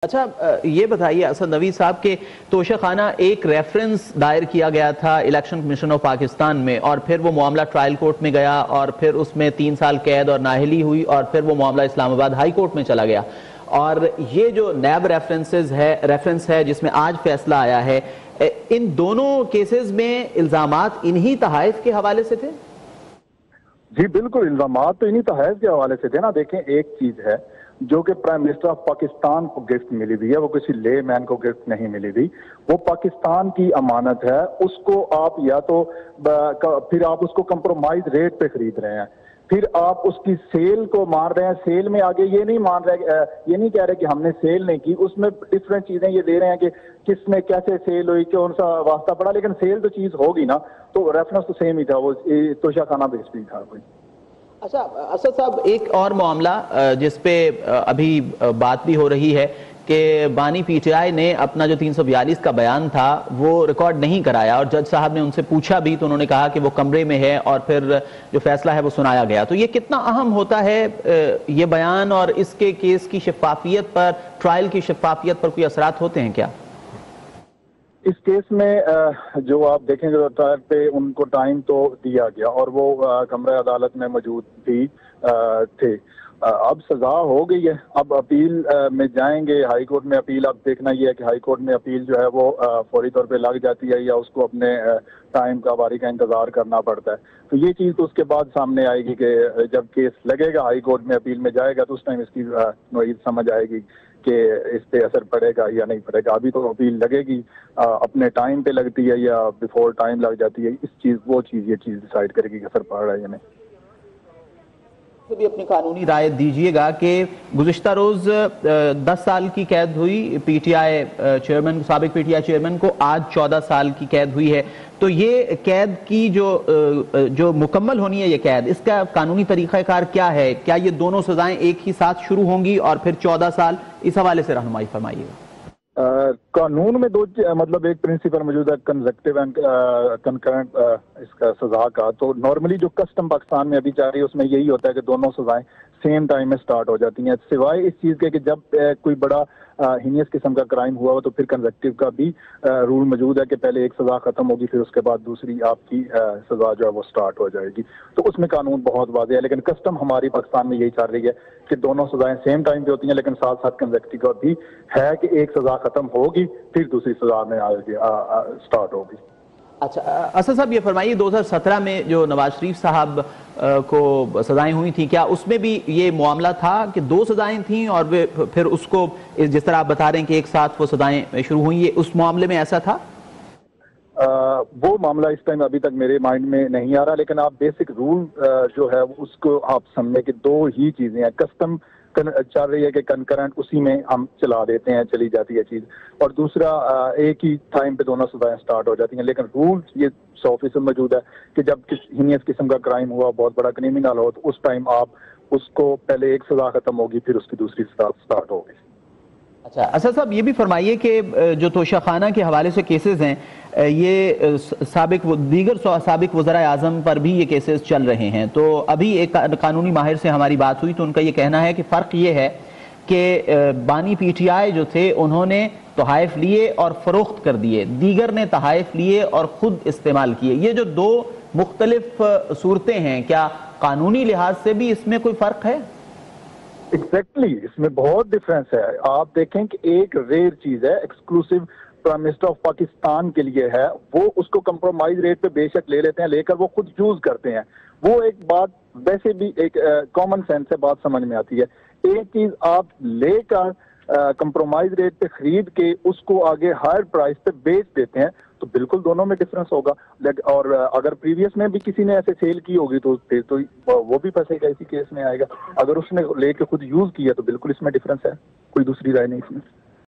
अच्छा, ये बताइए असद नवी साहब के तोशाखाना एक रेफरेंस दायर किया गया था इलेक्शन कमीशन ऑफ पाकिस्तान में, और फिर वो मामला ट्रायल कोर्ट में गया और फिर उसमें 3 साल कैद और नाअहली हुई और फिर वो मामला इस्लामाबाद हाई कोर्ट में चला गया। और ये जो नैब रेफरेंस है जिसमें आज फैसला आया है, इन दोनों केसेस में इल्जामात इन्हीं तहाइफ के हवाले से थे? जी बिल्कुल, इल्जामात तो इन्हीं तहफ़ के हवाले से थे ना। देखें, एक चीज है जो कि प्राइम मिनिस्टर ऑफ पाकिस्तान को गिफ्ट मिली हुई है, वो किसी ले मैन को गिफ्ट नहीं मिली हुई, वो पाकिस्तान की अमानत है। उसको आप या तो फिर आप उसको कंप्रोमाइज रेट पे खरीद रहे हैं, फिर आप उसकी सेल को मान रहे हैं। सेल में आगे ये नहीं मान रहे, ये नहीं कह रहे कि हमने सेल नहीं की, उसमें डिफरेंट चीजें ये दे रहे हैं कि किसने कैसे सेल हुई, कौन सा वास्ता पड़ा, लेकिन सेल तो चीज होगी ना। तो रेफरेंस तो सेम ही था, वो तोशाखाना बेस भी था कोई। अच्छा असद साहब, एक और मामला जिस पे अभी बात भी हो रही है कि बानी पीटीआई ने अपना जो 342 का बयान था वो रिकॉर्ड नहीं कराया, और जज साहब ने उनसे पूछा भी तो उन्होंने कहा कि वो कमरे में है और फिर जो फैसला है वो सुनाया गया। तो ये कितना अहम होता है ये बयान, और इसके केस की शफाफियत पर, ट्रायल की शफाफियत पर कोई असरात होते हैं क्या? इस केस में जो आप देखेंगे तो ट्रायल पे उनको टाइम तो दिया गया और वो कमरे अदालत में मौजूद भी थे। अब सजा हो गई है, अब अपील में जाएंगे हाई कोर्ट में। अपील अब देखना ये है कि हाई कोर्ट में अपील जो है वो फौरी तौर पे लग जाती है या उसको अपने टाइम का बारी का इंतजार करना पड़ता है। तो ये चीज तो उसके बाद सामने आएगी कि जब केस लगेगा हाई कोर्ट में, अपील में जाएगा, तो उस टाइम इसकी नोईद समझ आएगी कि इस पे असर पड़ेगा या नहीं पड़ेगा। अभी तो अपील लगेगी, अपने टाइम पे लगती है या बिफोर टाइम लग जाती है, इस चीज ये चीज डिसाइड करेगी कि असर पड़ रहा है या नहीं। भी अपनी कानूनी राय दीजिएगा कि गुज़िश्ता रोज 10 साल की कैद हुई पीटीआई चेयरमैन, साबिक पीटीआई चेयरमैन को, आज 14 साल की कैद हुई है। तो ये कैद की जो मुकम्मल होनी है ये कैद, इसका कानूनी तरीक़ाकार क्या है? क्या ये दोनों सजाएं एक ही साथ शुरू होंगी और फिर 14 साल? इस हवाले से रहनुमाई फरमाइएगा। कानून में दो मतलब एक प्रिंसिपल मौजूद है, कंसेक्टिव एंड कंकरेंट इसका सजा का। तो नॉर्मली जो कस्टम पाकिस्तान में अभी जारी है उसमें यही होता है कि दोनों सजाएं सेम टाइम में स्टार्ट हो जाती हैं, सिवाय इस चीज के कि जब कोई बड़ा हीनियस किस्म का क्राइम हुआ हो तो फिर कंसेक्टिव का भी रूल मौजूद है कि पहले एक सजा खत्म होगी फिर उसके बाद दूसरी आपकी सजा जो है वो स्टार्ट हो जाएगी। तो उसमें कानून बहुत वाज़ेह है, लेकिन कस्टम हमारी पाकिस्तान में यही चल रही है कि दोनों सजाएं सेम टाइम पे होती हैं, लेकिन साथ साथ कंसेक्टिव का भी है कि एक सजा खत्म होगी फिर दूसरी सजा में स्टार्ट होगी। अच्छा असद साहब, ये फरमाइए 2017 में जो नवाज शरीफ साहब को सजाएं हुई थी, क्या उसमें भी ये मामला था कि 2 सजाएं थीं और वे फिर उसको जिस तरह आप बता रहे हैं कि एक साथ वो सजाएं शुरू हुई, ये उस मामले में ऐसा था? वो मामला इस टाइम अभी तक मेरे माइंड में नहीं आ रहा, लेकिन आप बेसिक रूल जो है उसको आप समझे कि 2 ही चीजें हैं। कस्टम चल रही है कि कंकरेंट उसी में हम चला देते हैं, चली जाती है चीज, और दूसरा एक ही टाइम पे दोनों सजाएं स्टार्ट हो जाती हैं। लेकिन रूल ये 100% मौजूद है कि जब हीनियस किस्म का क्राइम हुआ, बहुत बड़ा क्रिमिनल हो, तो उस टाइम आप उसको पहले एक सजा खत्म होगी फिर उसकी दूसरी सजा स्टार्ट होगी। अच्छा असद साहब, ये भी फरमाइए कि जो तोशाखाना के हवाले से केसेस हैं, ये दीगर साबिक वज़राए आज़म पर भी ये केसेस चल रहे हैं। तो अभी एक कानूनी माहिर से हमारी बात हुई तो उनका ये कहना है कि फ़र्क ये है कि बानी पीटीआई जो थे उन्होंने तोहाइफ लिए और फ़रोख्त कर दिए, दीगर ने तोहाइफ लिए और ख़ुद इस्तेमाल किए। ये जो 2 मुख्तलिफ सूरतें हैं, क्या कानूनी लिहाज से भी इसमें कोई फ़र्क है? एग्जैक्टली, इसमें बहुत डिफरेंस है। आप देखें कि एक रेयर चीज है, exclusive prime minister of Pakistan के लिए है, वो उसको कंप्रोमाइज रेट पे बेशक ले लेते हैं, लेकर वो खुद यूज करते हैं। वो एक बात वैसे भी एक कॉमन सेंस से बात समझ में आती है। एक चीज आप लेकर कंप्रोमाइज रेट पे खरीद के उसको आगे हायर प्राइस पे बेच देते हैं, तो बिल्कुल दोनों में डिफरेंस होगा। और अगर प्रीवियस में भी किसी ने ऐसे सेल की होगी तो फिर तो वो भी फंसेगा, इसी केस में आएगा। अगर उसने लेके खुद यूज किया तो बिल्कुल इसमें डिफरेंस है, कोई दूसरी राय नहीं इसमें।